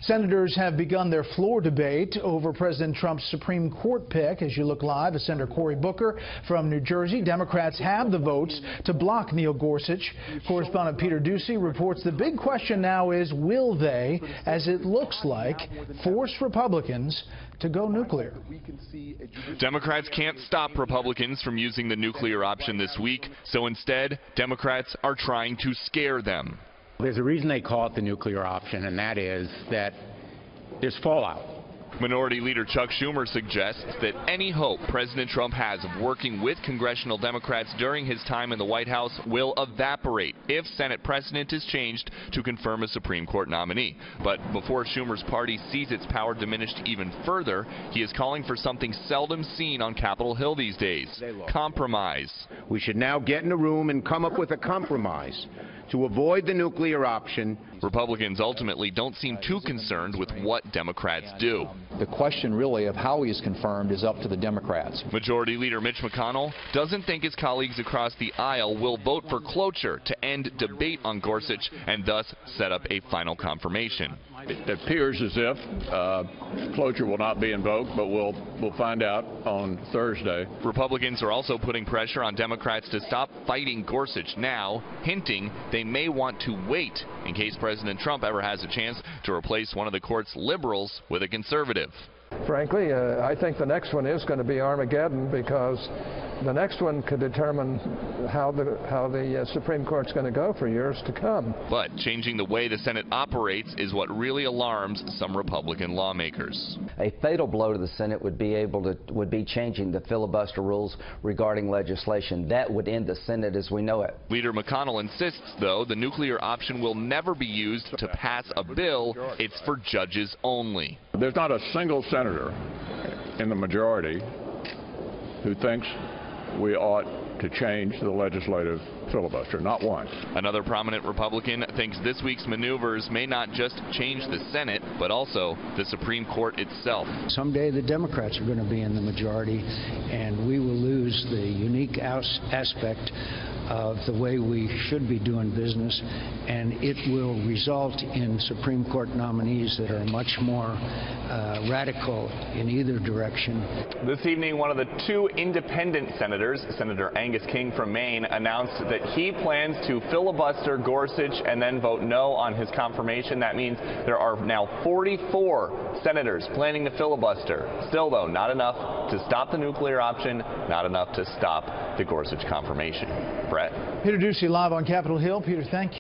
Senators have begun their floor debate over President Trump's Supreme Court pick. As you look live, Senator Cory Booker from New Jersey. Democrats have the votes to block Neil Gorsuch. Correspondent Peter Doocy reports the big question now is, will they, as it looks like, force Republicans to go nuclear? Democrats can't stop Republicans from using the nuclear option this week, so instead, Democrats are trying to scare them. There's a reason they call it the nuclear option, and that is that there's fallout. Minority Leader Chuck Schumer suggests that any hope President Trump has of working with congressional Democrats during his time in the White House will evaporate if Senate precedent is changed to confirm a Supreme Court nominee. But before Schumer's party sees its power diminished even further, he is calling for something seldom seen on Capitol Hill these days: compromise. We should now get in a room and come up with a compromise to avoid the nuclear option. Republicans ultimately don't seem too concerned with what Democrats do. The question really of how he is confirmed is up to the Democrats. Majority Leader Mitch McConnell doesn't think his colleagues across the aisle will vote for cloture to end debate on Gorsuch and thus set up a final confirmation. It appears as if cloture will not be invoked, but we'll find out on Thursday. Republicans are also putting pressure on Democrats to stop fighting Gorsuch now, hinting they may want to wait in case President Trump ever has a chance to replace one of the court's liberals with a conservative. Frankly, I think the next one is going to be Armageddon, because the next one could determine how the Supreme Court's going to go for years to come. But changing the way the Senate operates is what really alarms some Republican lawmakers. A fatal blow to the Senate would be changing the filibuster rules regarding legislation. That would end the Senate as we know it. Leader McConnell insists, though, the nuclear option will never be used to pass a bill. It's for judges only. There's not a single senator in the majority who thinks we ought to change the legislative filibuster. Not one. Another prominent Republican thinks this week's maneuvers may not just change the Senate, but also the Supreme Court itself. Someday the Democrats are going to be in the majority, and we will lose the unique aspect of the way we should be doing business, and it will result in Supreme Court nominees that are much more radical in either direction. This evening, one of the two independent senators, Senator Angus King from Maine, announced that he plans to filibuster Gorsuch and then vote no on his confirmation. That means there are now 44 senators planning to filibuster. Still, though, not enough to stop the nuclear option, not enough to stop the Gorsuch confirmation. Brett. Peter Doocy live on Capitol Hill. Peter, thank you.